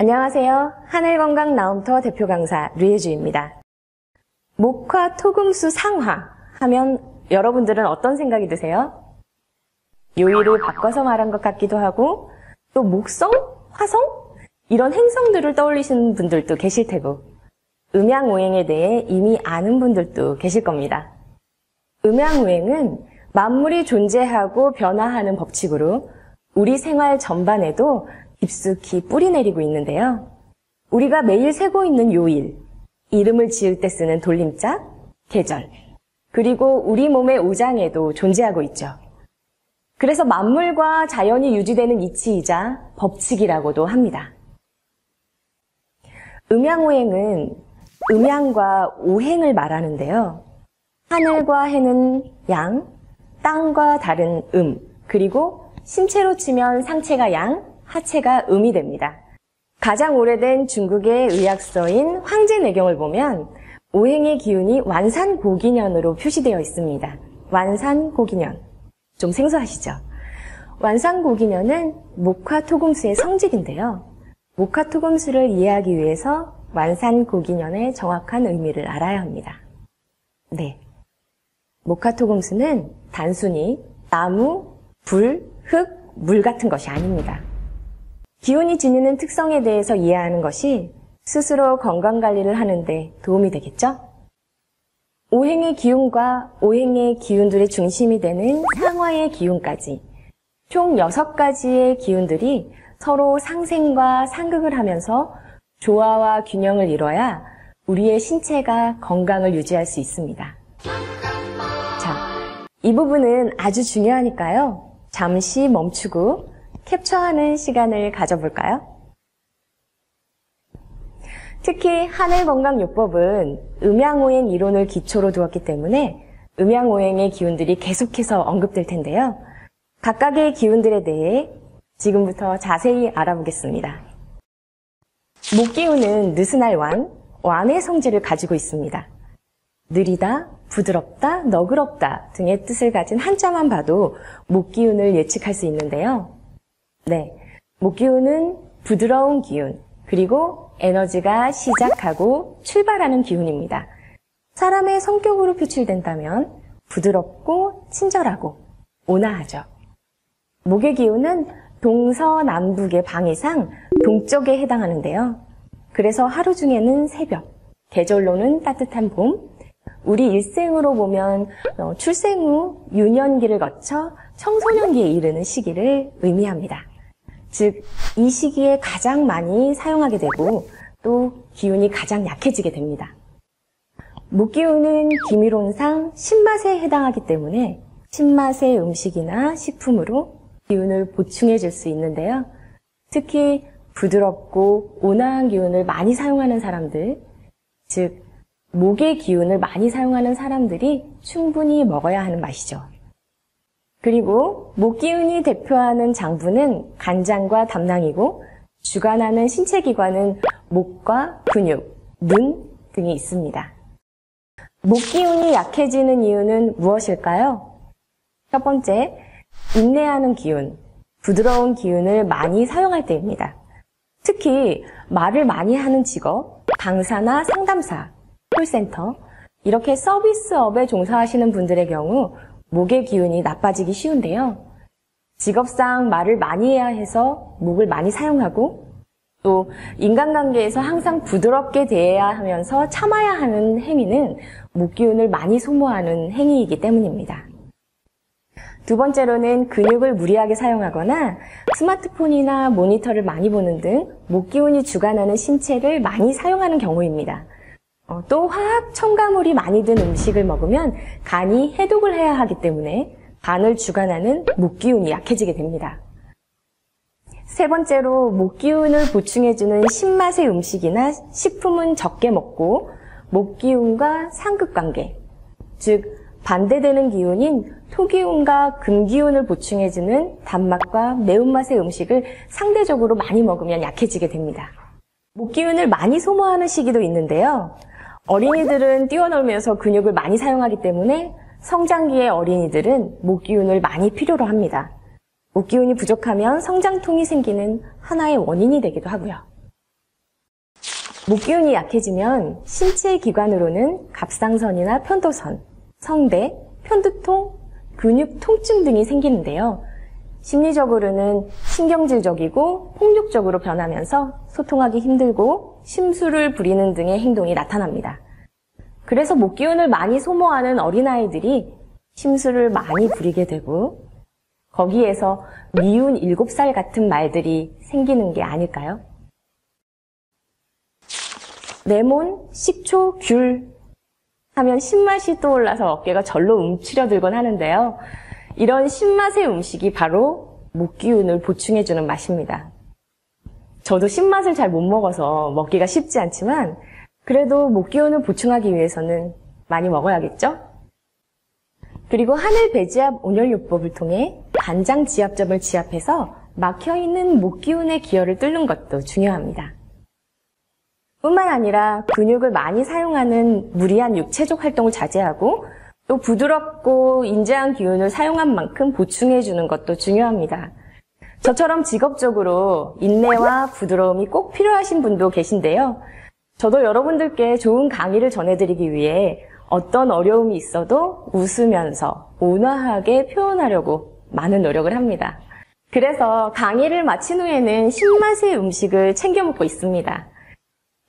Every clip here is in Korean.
안녕하세요. 하늘건강나움터 대표 강사 류혜주입니다. 목화 토금수 상화 하면 여러분들은 어떤 생각이 드세요? 요일을 바꿔서 말한 것 같기도 하고 또 목성, 화성 이런 행성들을 떠올리시는 분들도 계실 테고 음양오행에 대해 이미 아는 분들도 계실 겁니다. 음양오행은 만물이 존재하고 변화하는 법칙으로 우리 생활 전반에도 깊숙이 뿌리내리고 있는데요. 우리가 매일 세고 있는 요일, 이름을 지을 때 쓰는 돌림자, 계절, 그리고 우리 몸의 오장에도 존재하고 있죠. 그래서 만물과 자연이 유지되는 이치이자 법칙이라고도 합니다. 음양오행은 음양과 오행을 말하는데요. 하늘과 해는 양, 땅과 달은 그리고 신체로 치면 상체가 양, 하체가 음이 됩니다. 가장 오래된 중국의 의학서인 황제내경을 보면 오행의 기운이 완산고기년으로 표시되어 있습니다. 완산고기년. 좀 생소하시죠? 완산고기년은 목화토금수의 성질인데요. 목화토금수를 이해하기 위해서 완산고기년의 정확한 의미를 알아야 합니다. 네. 목화토금수는 단순히 나무, 불, 흙, 물 같은 것이 아닙니다. 기운이 지니는 특성에 대해서 이해하는 것이 스스로 건강관리를 하는데 도움이 되겠죠? 오행의 기운과 오행의 기운들의 중심이 되는 상화의 기운까지 총 6가지의 기운들이 서로 상생과 상극을 하면서 조화와 균형을 이뤄야 우리의 신체가 건강을 유지할 수 있습니다. 자, 이 부분은 아주 중요하니까요. 잠시 멈추고 캡처하는 시간을 가져볼까요? 특히 하늘건강요법은 음양오행 이론을 기초로 두었기 때문에 음양오행의 기운들이 계속해서 언급될 텐데요. 각각의 기운들에 대해 지금부터 자세히 알아보겠습니다. 목기운은 느슨할 완의 성질을 가지고 있습니다. 느리다, 부드럽다, 너그럽다 등의 뜻을 가진 한자만 봐도 목기운을 예측할 수 있는데요. 네, 목기운은 부드러운 기운, 그리고 에너지가 시작하고 출발하는 기운입니다. 사람의 성격으로 표출된다면 부드럽고 친절하고 온화하죠. 목의 기운은 동서남북의 방위상 동쪽에 해당하는데요. 그래서 하루 중에는 새벽, 계절로는 따뜻한 봄, 우리 일생으로 보면 출생 후 유년기를 거쳐 청소년기에 이르는 시기를 의미합니다. 즉, 이 시기에 가장 많이 사용하게 되고 또 기운이 가장 약해지게 됩니다. 목기운은 기미론상 신맛에 해당하기 때문에 신맛의 음식이나 식품으로 기운을 보충해 줄 수 있는데요. 특히 부드럽고 온화한 기운을 많이 사용하는 사람들, 즉 목의 기운을 많이 사용하는 사람들이 충분히 먹어야 하는 맛이죠. 그리고 목기운이 대표하는 장부는 간장과 담낭이고 주관하는 신체기관은 목과 근육, 눈 등이 있습니다. 목기운이 약해지는 이유는 무엇일까요? 첫 번째, 인내하는 기운, 부드러운 기운을 많이 사용할 때입니다. 특히 말을 많이 하는 직업, 강사나 상담사, 콜센터, 이렇게 서비스업에 종사하시는 분들의 경우 목의 기운이 나빠지기 쉬운데요. 직업상 말을 많이 해야 해서 목을 많이 사용하고 또 인간관계에서 항상 부드럽게 대해야 하면서 참아야 하는 행위는 목 기운을 많이 소모하는 행위이기 때문입니다. 두 번째로는 근육을 무리하게 사용하거나 스마트폰이나 모니터를 많이 보는 등 목 기운이 주관하는 신체를 많이 사용하는 경우입니다. 또 화학 첨가물이 많이 든 음식을 먹으면 간이 해독을 해야 하기 때문에 간을 주관하는 목 기운이 약해지게 됩니다. 세 번째로 목 기운을 보충해주는 신맛의 음식이나 식품은 적게 먹고 목 기운과 상극관계, 즉 반대되는 기운인 토기운과 금기운을 보충해주는 단맛과 매운맛의 음식을 상대적으로 많이 먹으면 약해지게 됩니다. 목 기운을 많이 소모하는 시기도 있는데요. 어린이들은 뛰어놀면서 근육을 많이 사용하기 때문에 성장기의 어린이들은 목 기운을 많이 필요로 합니다. 목 기운이 부족하면 성장통이 생기는 하나의 원인이 되기도 하고요. 목기운이 약해지면 신체 기관으로는 갑상선이나 편도선, 성대, 편두통, 근육 통증 등이 생기는데요. 심리적으로는 신경질적이고 폭력적으로 변하면서 소통하기 힘들고 심술을 부리는 등의 행동이 나타납니다. 그래서 목기운을 많이 소모하는 어린아이들이 심술을 많이 부리게 되고 거기에서 미운 7살 같은 말들이 생기는 게 아닐까요? 레몬, 식초, 귤 하면 신맛이 떠올라서 어깨가 절로 움츠려들곤 하는데요. 이런 신맛의 음식이 바로 목기운을 보충해주는 맛입니다. 저도 신맛을 잘 못 먹어서 먹기가 쉽지 않지만 그래도 목기운을 보충하기 위해서는 많이 먹어야겠죠? 그리고 하늘 배지압 온열요법을 통해 간장 지압점을 지압해서 막혀있는 목기운의 기혈을 뚫는 것도 중요합니다. 뿐만 아니라 근육을 많이 사용하는 무리한 육체적 활동을 자제하고 또 부드럽고 인자한 기운을 사용한 만큼 보충해주는 것도 중요합니다. 저처럼 직업적으로 인내와 부드러움이 꼭 필요하신 분도 계신데요. 저도 여러분들께 좋은 강의를 전해드리기 위해 어떤 어려움이 있어도 웃으면서 온화하게 표현하려고 많은 노력을 합니다. 그래서 강의를 마친 후에는 신맛의 음식을 챙겨 먹고 있습니다.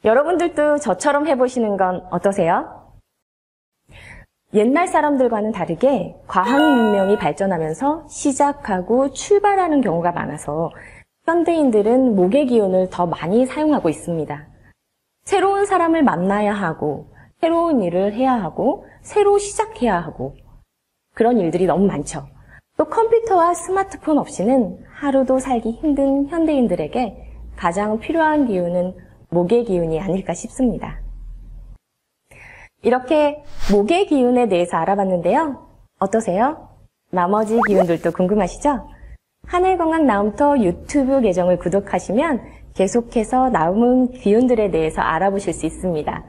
여러분들도 저처럼 해보시는 건 어떠세요? 옛날 사람들과는 다르게 과학 문명이 발전하면서 시작하고 출발하는 경우가 많아서 현대인들은 목의 기운을 더 많이 사용하고 있습니다. 새로운 사람을 만나야 하고 새로운 일을 해야 하고 새로 시작해야 하고 그런 일들이 너무 많죠. 또 컴퓨터와 스마트폰 없이는 하루도 살기 힘든 현대인들에게 가장 필요한 기운은 목의 기운이 아닐까 싶습니다. 이렇게 목의 기운에 대해서 알아봤는데요. 어떠세요? 나머지 기운들도 궁금하시죠? 하늘건강나움터 유튜브 계정을 구독하시면 계속해서 남은 기운들에 대해서 알아보실 수 있습니다.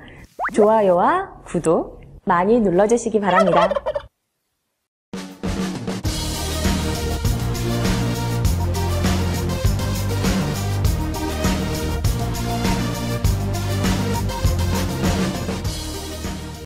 좋아요와 구독 많이 눌러주시기 바랍니다.